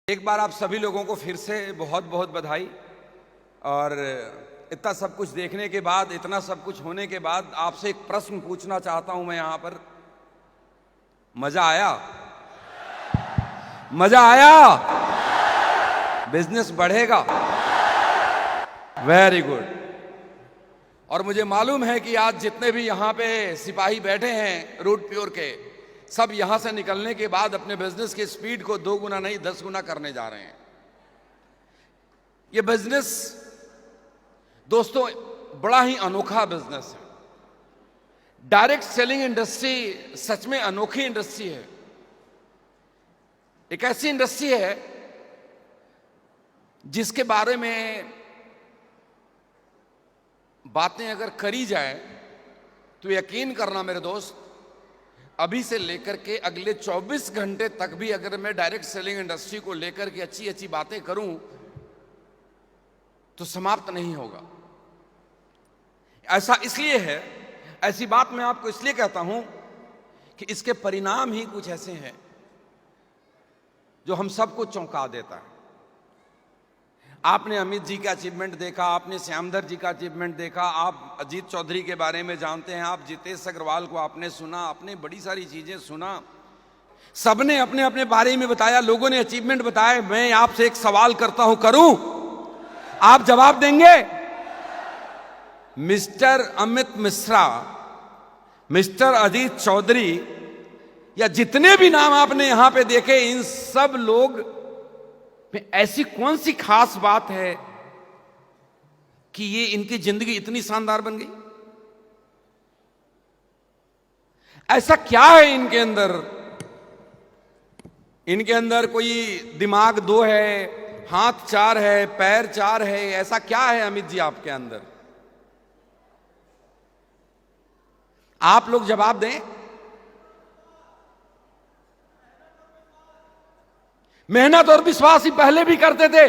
एक बार आप सभी लोगों को फिर से बहुत बहुत बधाई। और इतना सब कुछ देखने के बाद, इतना सब कुछ होने के बाद आपसे एक प्रश्न पूछना चाहता हूं मैं यहां पर। मजा आया? मजा आया? बिजनेस बढ़ेगा? Very good. और मुझे मालूम है कि आज जितने भी यहां पे सिपाही बैठे हैं रूट प्योर के, सब यहां से निकलने के बाद अपने बिजनेस की स्पीड को 2 गुना नहीं 10 गुना करने जा रहे हैं। ये बिजनेस दोस्तों बड़ा ही अनोखा बिजनेस है। डायरेक्ट सेलिंग इंडस्ट्री सच में अनोखी इंडस्ट्री है। एक ऐसी इंडस्ट्री है जिसके बारे में बातें अगर करी जाए तो यकीन करना मेरे दोस्त, अभी से लेकर के अगले 24 घंटे तक भी अगर मैं डायरेक्ट सेलिंग इंडस्ट्री को लेकर के अच्छी अच्छी बातें करूं तो समाप्त नहीं होगा। ऐसा इसलिए है, ऐसी बात मैं आपको इसलिए कहता हूं कि इसके परिणाम ही कुछ ऐसे हैं जो हम सबको चौंका देता है। आपने अमित जी का अचीवमेंट देखा, आपने श्यामधर जी का अचीवमेंट देखा, आप अजीत चौधरी के बारे में जानते हैं, आप जितेश अग्रवाल को आपने सुना, आपने बड़ी सारी चीजें सुना, सबने अपने अपने बारे में बताया, लोगों ने अचीवमेंट बताए। मैं आपसे एक सवाल करता हूं, करूं? आप जवाब देंगे? मिस्टर अमित मिश्रा, मिस्टर अजीत चौधरी या जितने भी नाम आपने यहां पे देखे, इन सब लोग में ऐसी कौन सी खास बात है कि ये इनकी जिंदगी इतनी शानदार बन गई? ऐसा क्या है इनके अंदर? इनके अंदर कोई दिमाग 2 है, हाथ 4 है, पैर 4 है, ऐसा क्या है अमित जी आपके अंदर? आप लोग जवाब दें। मेहनत और विश्वास ही पहले भी करते थे।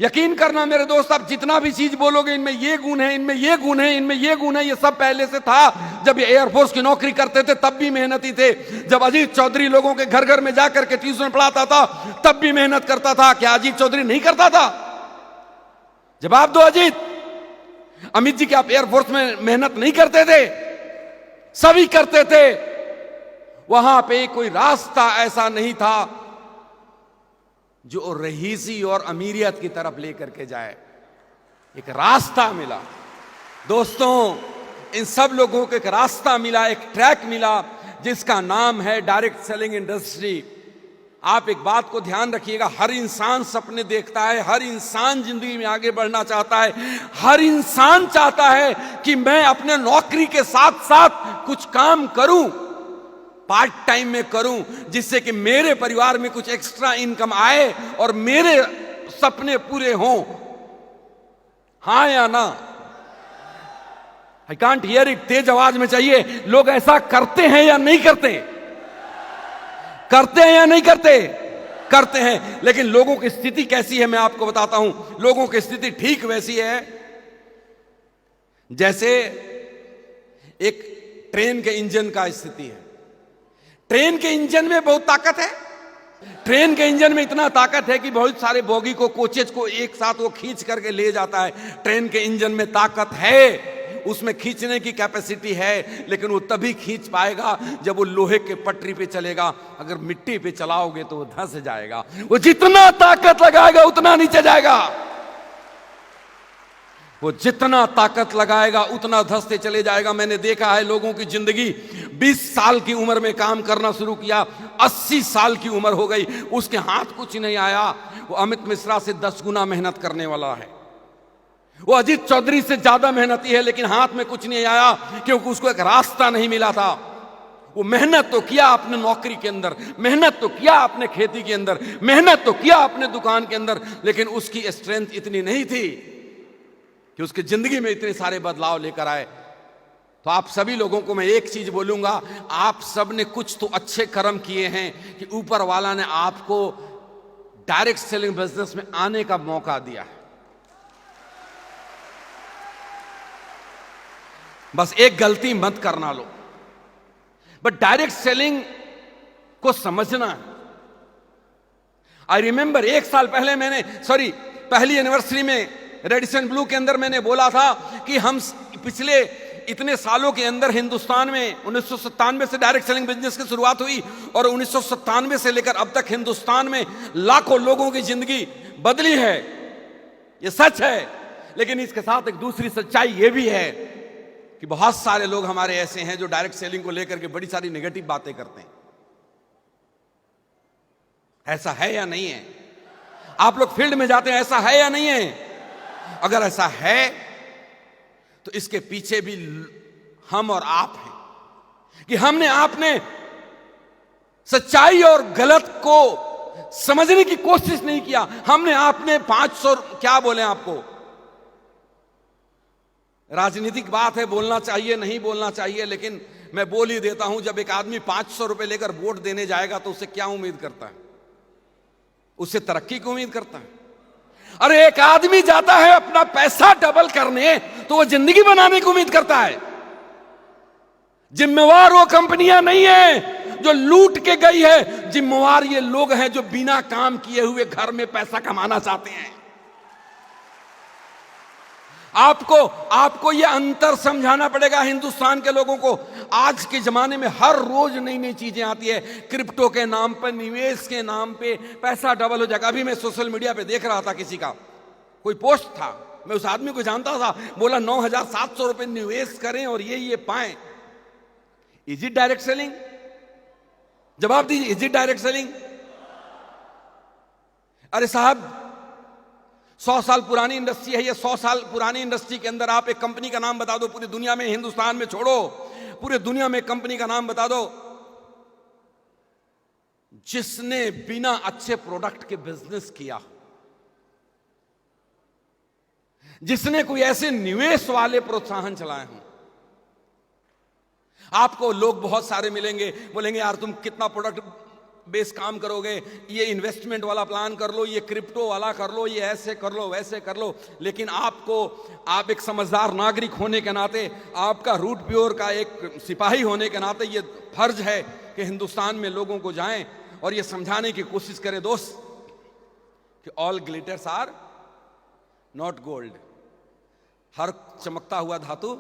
यकीन करना मेरे दोस्त, आप जितना भी चीज बोलोगे, इनमें ये गुण है, इनमें ये गुण है, इनमें ये गुण है, ये सब पहले से था। जब ये एयरफोर्स की नौकरी करते थे तब भी मेहनती थे। जब अजीत चौधरी लोगों के घर घर में जाकर के ट्यूशन पढ़ाता था तब भी मेहनत करता था। क्या अजीत चौधरी नहीं करता था? जवाब दो अजीत। अमित जी, क्या आप एयरफोर्स में मेहनत नहीं करते थे? सभी करते थे। वहां पे कोई रास्ता ऐसा नहीं था जो रहीसी और अमीरियत की तरफ लेकर के जाए। एक रास्ता मिला दोस्तों, इन सब लोगों को एक रास्ता मिला, एक ट्रैक मिला जिसका नाम है डायरेक्ट सेलिंग इंडस्ट्री। आप एक बात को ध्यान रखिएगा, हर इंसान सपने देखता है, हर इंसान जिंदगी में आगे बढ़ना चाहता है, हर इंसान चाहता है कि मैं अपने नौकरी के साथ साथ कुछ काम करूं, पार्ट टाइम में करूं, जिससे कि मेरे परिवार में कुछ एक्स्ट्रा इनकम आए और मेरे सपने पूरे हों। हां या ना? I can't hear it. तेज आवाज में चाहिए। लोग ऐसा करते हैं या नहीं करते? करते हैं या नहीं करते? करते हैं। लेकिन लोगों की स्थिति कैसी है मैं आपको बताता हूं। लोगों की स्थिति ठीक वैसी है जैसे एक ट्रेन के इंजन का स्थिति है। ट्रेन के इंजन में बहुत ताकत है। ट्रेन के इंजन में इतना ताकत है कि बहुत सारे बोगी को, कोचेज को एक साथ वो खींच करके ले जाता है। ट्रेन के इंजन में ताकत है, उसमें खींचने की कैपेसिटी है, लेकिन वो तभी खींच पाएगा जब वो लोहे के पटरी पे चलेगा। अगर मिट्टी पे चलाओगे तो वो धंस जाएगा। वो जितना ताकत लगाएगा उतना नीचे जाएगा। वो जितना ताकत लगाएगा उतना धंसते चले जाएगा। मैंने देखा है लोगों की जिंदगी, 20 साल की उम्र में काम करना शुरू किया, 80 साल की उम्र हो गई, उसके हाथ कुछ नहीं आया। वो अमित मिश्रा से 10 गुना मेहनत करने वाला है। वो अजीत चौधरी से ज्यादा मेहनती है, लेकिन हाथ में कुछ नहीं आया क्योंकि उसको एक रास्ता नहीं मिला था। वो मेहनत तो किया अपने नौकरी के अंदर, मेहनत तो किया अपने खेती के अंदर, मेहनत तो किया अपने दुकान के अंदर, लेकिन उसकी स्ट्रेंथ इतनी नहीं थी कि उसकी जिंदगी में इतने सारे बदलाव लेकर आए। तो आप सभी लोगों को मैं एक चीज बोलूंगा, आप सब ने कुछ तो अच्छे कर्म किए हैं कि ऊपर वाला ने आपको डायरेक्ट सेलिंग बिजनेस में आने का मौका दिया है। बस एक गलती मत करना लो। बट डायरेक्ट सेलिंग को समझना है। आई रिमेंबर 1 साल पहले मैंने पहली एनिवर्सरी में रेडिसन ब्लू के अंदर मैंने बोला था कि हम पिछले इतने सालों के अंदर हिंदुस्तान में 1997 से डायरेक्ट सेलिंग बिजनेस की शुरुआत हुई और 1997 से लेकर अब तक हिंदुस्तान में लाखों लोगों की जिंदगी बदली है। ये सच है, लेकिन इसके साथ एक दूसरी सच्चाई ये भी है कि बहुत सारे लोग हमारे ऐसे हैं जो डायरेक्ट सेलिंग को लेकर के बड़ी सारी नेगेटिव बातें करते हैं। ऐसा है या नहीं है? आप लोग फील्ड में जाते हैं, ऐसा है या नहीं है? अगर ऐसा है तो इसके पीछे भी हम और आप हैं कि आपने सच्चाई और गलत को समझने की कोशिश नहीं किया। आपने 500 क्या बोले आपको, राजनीतिक बात है, बोलना चाहिए नहीं बोलना चाहिए, लेकिन मैं बोल ही देता हूं, जब एक आदमी 500 रुपए लेकर वोट देने जाएगा तो उससे क्या उम्मीद करता है? उससे तरक्की की उम्मीद करता है। अरे एक आदमी जाता है अपना पैसा डबल करने तो वो जिंदगी बनाने की उम्मीद करता है। जिम्मेवार वो कंपनियां नहीं है जो लूट के गई है, जिम्मेवार ये लोग हैं जो बिना काम किए हुए घर में पैसा कमाना चाहते हैं। आपको यह अंतर समझाना पड़ेगा हिंदुस्तान के लोगों को। आज के जमाने में हर रोज नई नई चीजें आती है, क्रिप्टो के नाम पर, निवेश के नाम पे पैसा डबल हो जाएगा। अभी मैं सोशल मीडिया पे देख रहा था, किसी का कोई पोस्ट था, मैं उस आदमी को जानता था, बोला 9,700 रुपए निवेश करें और ये पाएं। Is it direct selling? जवाब दीजिए, इज इट डायरेक्ट सेलिंग? अरे साहब, 100 साल पुरानी इंडस्ट्री है ये। 100 साल पुरानी इंडस्ट्री के अंदर आप एक कंपनी का नाम बता दो पूरी दुनिया में, हिंदुस्तान में छोड़ो, पूरे दुनिया में कंपनी का नाम बता दो जिसने बिना अच्छे प्रोडक्ट के बिजनेस किया, जिसने कोई ऐसे निवेश वाले प्रोत्साहन चलाए हों। आपको लोग बहुत सारे मिलेंगे, बोलेंगे यार तुम कितना प्रोडक्ट बेस काम करोगे, ये इन्वेस्टमेंट वाला प्लान कर लो, ये क्रिप्टो वाला कर लो, ये ऐसे कर लो वैसे कर लो। लेकिन आप एक समझदार नागरिक होने के नाते, आपका रूट प्योर का एक सिपाही होने के नाते ये फर्ज है कि हिंदुस्तान में लोगों को जाएं और ये समझाने की कोशिश करें दोस्त कि all glitters are not gold. हर चमकता हुआ धातु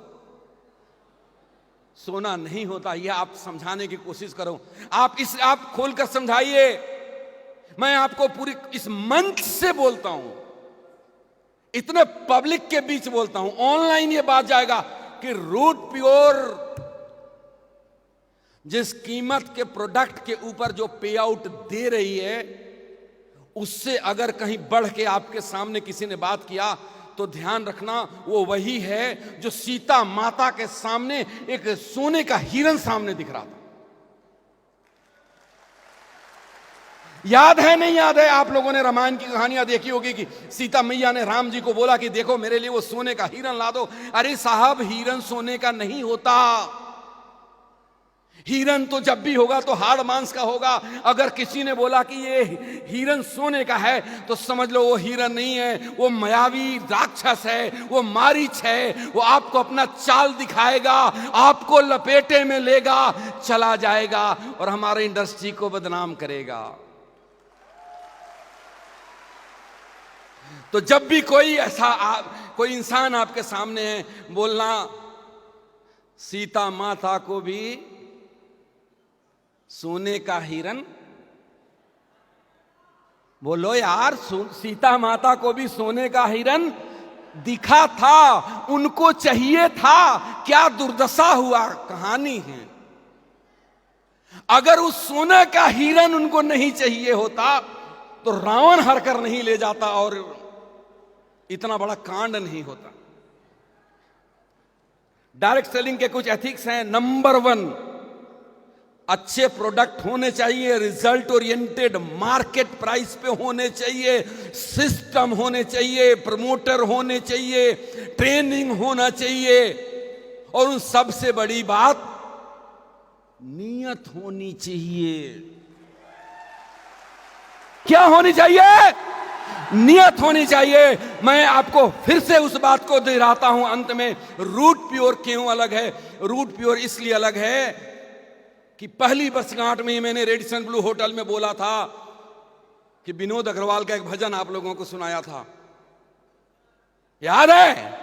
सोना नहीं होता। ये आप समझाने की कोशिश करो। आप खोलकर समझाइए। मैं आपको पूरी इस मंच से बोलता हूं, इतने पब्लिक के बीच बोलता हूं, ऑनलाइन ये बात जाएगा कि रूट प्योर जिस कीमत के प्रोडक्ट के ऊपर जो पे आउट दे रही है, उससे अगर कहीं बढ़ के आपके सामने किसी ने बात किया तो ध्यान रखना, वो वही है जो सीता माता के सामने एक सोने का हिरन सामने दिख रहा था। याद है नहीं याद है? आप लोगों ने रामायण की कहानियां देखी होगी कि सीता मैया ने राम जी को बोला कि देखो मेरे लिए वो सोने का हिरन ला दो। अरे साहब, हिरन सोने का नहीं होता। हिरन तो जब भी होगा तो हाड़ मांस का होगा। अगर किसी ने बोला कि ये हिरन सोने का है तो समझ लो वो हिरन नहीं है, वो मायावी राक्षस है, वो मारीच है। वो आपको अपना चाल दिखाएगा, आपको लपेटे में लेगा, चला जाएगा और हमारे इंडस्ट्री को बदनाम करेगा। तो जब भी कोई कोई इंसान आपके सामने है, बोलना सीता माता को भी सोने का हिरन, बोलो यार, सीता माता को भी सोने का हिरन दिखा था, उनको चाहिए था, क्या दुर्दशा हुआ कहानी है। अगर उस सोने का हिरन उनको नहीं चाहिए होता तो रावण हरकर नहीं ले जाता और इतना बड़ा कांड नहीं होता। डायरेक्ट सेलिंग के कुछ एथिक्स हैं। नंबर 1, अच्छे प्रोडक्ट होने चाहिए, रिजल्ट ओरिएंटेड, मार्केट प्राइस पे होने चाहिए, सिस्टम होने चाहिए, प्रमोटर होने चाहिए, ट्रेनिंग होना चाहिए, और उन सबसे बड़ी बात नियत होनी चाहिए। क्या होनी चाहिए? नियत होनी चाहिए। मैं आपको फिर से उस बात को दोहराता हूं अंत में, रूट प्योर क्यों अलग है? रूट प्योर इसलिए अलग है कि पहली वर्षगांठ में ही मैंने रेडिसन ब्लू होटल में बोला था कि विनोद अग्रवाल का एक भजन आप लोगों को सुनाया था, याद है?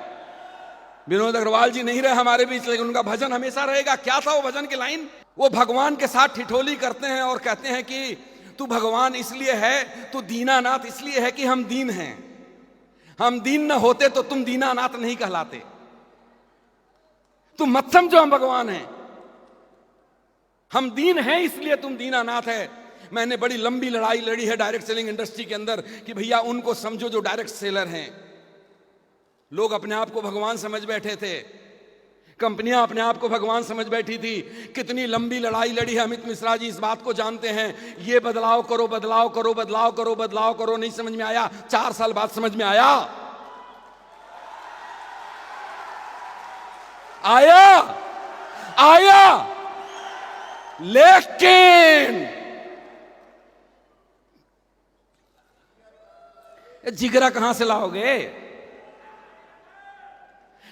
विनोद अग्रवाल जी नहीं रहे हमारे बीच, लेकिन उनका भजन हमेशा रहेगा। क्या था वो भजन की लाइन? वो भगवान के साथ ठिठोली करते हैं और कहते हैं कि तू भगवान इसलिए है, तू दीनानाथ इसलिए है कि हम दीन हैं। हम दीन न होते तो तुम दीनानाथ नहीं कहलाते। तुम मत समझो हम भगवान हैं, हम दीन हैं इसलिए तुम दीनानाथ है। मैंने बड़ी लंबी लड़ाई लड़ी है डायरेक्ट सेलिंग इंडस्ट्री के अंदर कि भैया उनको समझो जो डायरेक्ट सेलर हैं। लोग अपने आप को भगवान समझ बैठे थे, कंपनियां अपने आप को भगवान समझ बैठी थी। कितनी लंबी लड़ाई लड़ी है। अमित मिश्रा जी इस बात को जानते हैं। ये बदलाव करो, बदलाव करो, बदलाव करो, बदलाव करो, नहीं समझ में आया। 4 साल बाद समझ में आया। आया लेकिन जिगरा कहां से लाओगे?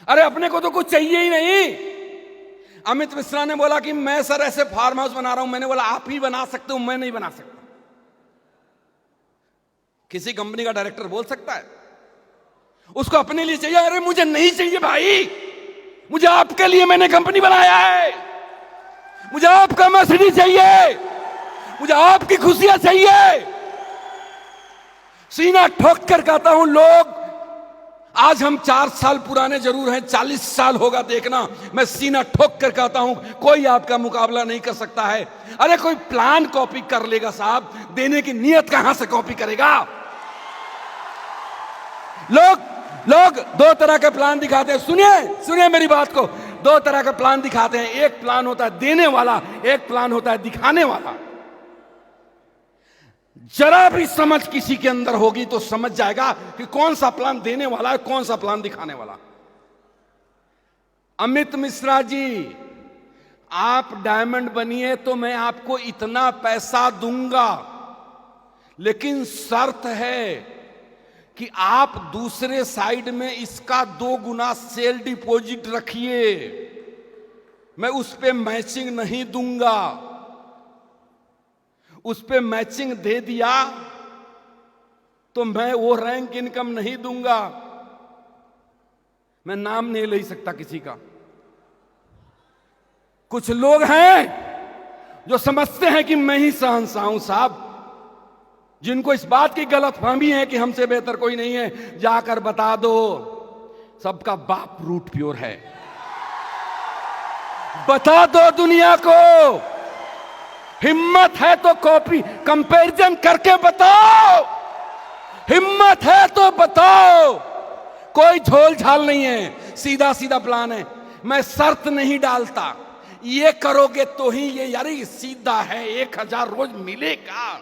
अरे अपने को तो कुछ चाहिए ही नहीं। अमित मिश्रा ने बोला कि मैं सर ऐसे फार्म हाउस बना रहा हूं। मैंने बोला आप ही बना सकते हो, मैं नहीं बना सकता। किसी कंपनी का डायरेक्टर बोल सकता है? उसको अपने लिए चाहिए। अरे मुझे नहीं चाहिए भाई, मुझे आपके लिए मैंने कंपनी बनाया है। मुझे आपका मर्सिडीज चाहिए, मुझे आपकी खुशियां चाहिए। सीना ठोक कर कहता हूं, लोग आज हम 4 साल पुराने जरूर हैं, 40 साल होगा देखना। मैं सीना ठोक कर कहता हूं कोई आपका मुकाबला नहीं कर सकता है। अरे कोई प्लान कॉपी कर लेगा साहब, देने की नीयत कहां से कॉपी करेगा? लोग 2 तरह के प्लान दिखाते हैं। सुनिए मेरी बात को। 2 तरह के प्लान दिखाते हैं। एक प्लान होता है देने वाला, एक प्लान होता है दिखाने वाला। जरा भी समझ किसी के अंदर होगी तो समझ जाएगा कि कौन सा प्लान देने वाला है, कौन सा प्लान दिखाने वाला। अमित मिश्रा जी, आप डायमंड बनिए तो मैं आपको इतना पैसा दूंगा, लेकिन शर्त है कि आप दूसरे साइड में इसका 2 गुना सेल डिपॉजिट रखिए। मैं उस पे मैचिंग नहीं दूंगा। उस पे मैचिंग दे दिया तो मैं वो रैंक इनकम नहीं दूंगा। मैं नाम नहीं ले सकता किसी का। कुछ लोग हैं जो समझते हैं कि मैं ही शहंशाह हूं साहब, जिनको इस बात की गलतफहमी है कि हमसे बेहतर कोई नहीं है। जाकर बता दो सबका बाप रूट प्योर है। बता दो दुनिया को। हिम्मत है तो कॉपी कंपैरिजन करके बताओ। हिम्मत है तो बताओ। कोई झोल झाल नहीं है, सीधा सीधा प्लान है। मैं शर्त नहीं डालता, ये करोगे तो ही ये, यार ये सीधा है, 1000 रोज मिलेगा।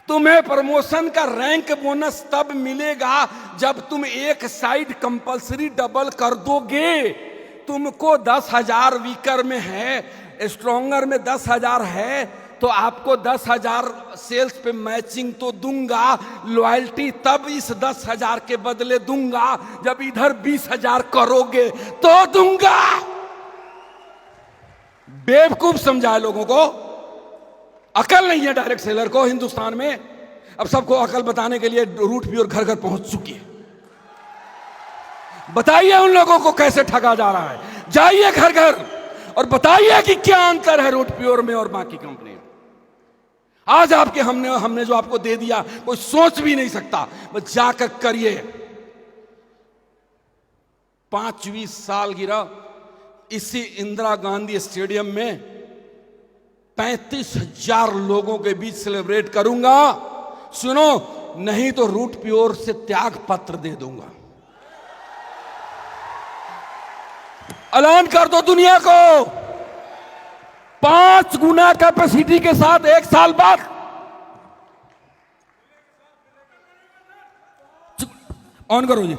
तुम्हें प्रमोशन का रैंक बोनस तब मिलेगा जब तुम एक साइड कंपलसरी डबल कर दोगे। तुमको 10,000 वीकर में है, स्ट्रॉन्गर में 10,000 है, तो आपको 10,000 सेल्स पे मैचिंग तो दूंगा। लॉयल्टी तब इस 10,000 के बदले दूंगा जब इधर 20,000 करोगे तो दूंगा। बेवकूफ समझाए लोगों को। अकल नहीं है डायरेक्ट सेलर को हिंदुस्तान में। अब सबको अकल बताने के लिए रूट प्योर घर घर पहुंच चुकी है। बताइए उन लोगों को कैसे ठगा जा रहा है। जाइए घर घर और बताइए कि क्या अंतर है रूट प्योर में और बाकी कंपनी में। आज आपके हमने जो आपको दे दिया कोई सोच भी नहीं सकता। बस जाकर करिए। 5वीं सालगिरह इसी इंदिरा गांधी स्टेडियम में 35,000 लोगों के बीच सेलिब्रेट करूंगा। सुनो, नहीं तो रूट प्योर से त्याग पत्र दे दूंगा। ऐलान कर दो दुनिया को। 5 गुना कैपेसिटी के साथ 1 साल बाद। ऑन करो जी।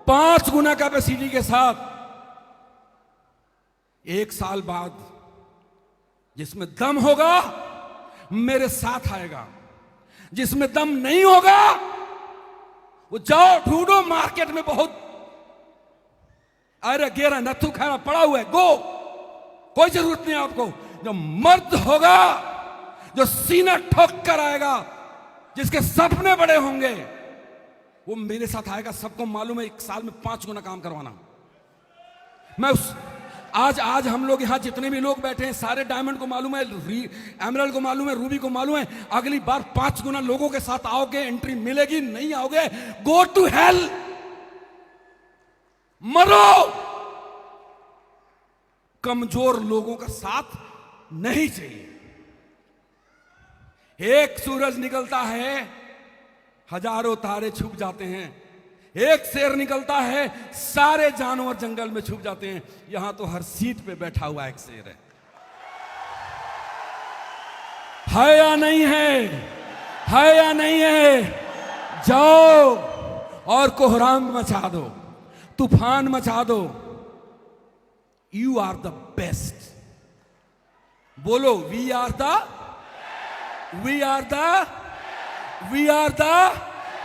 5 गुना कैपेसिटी के साथ 1 साल बाद जिसमें दम होगा मेरे साथ आएगा। जिसमें दम नहीं होगा वो जाओ ढूंढो मार्केट में। बहुत अरे गेरा नथु खाना पड़ा हुआ है, गो। कोई जरूरत नहीं आपको। जो मर्द होगा, जो सीना ठोक कर आएगा, जिसके सपने बड़े होंगे, वो मेरे साथ आएगा। सबको मालूम है 1 साल में 5 गुना काम करवाना। मैं आज हम लोग यहां जितने भी लोग बैठे हैं, सारे डायमंड को मालूम है, एमरल्ड को मालूम है, रूबी को मालूम है, अगली बार 5 गुना लोगों के साथ आओगे, एंट्री मिलेगी। नहीं आओगे, गो टू हेल, मरो। कमजोर लोगों का साथ नहीं चाहिए। एक सूरज निकलता है, हजारों तारे छुप जाते हैं। एक शेर निकलता है, सारे जानवर जंगल में छुप जाते हैं। यहां तो हर सीट पे बैठा हुआ एक शेर है या नहीं है? है या नहीं है? जाओ और कोहराम मचा दो, तूफान मचा दो। You are the best. बोलो, वी आर द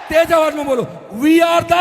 तेज आवाज में बोलो, वी आर द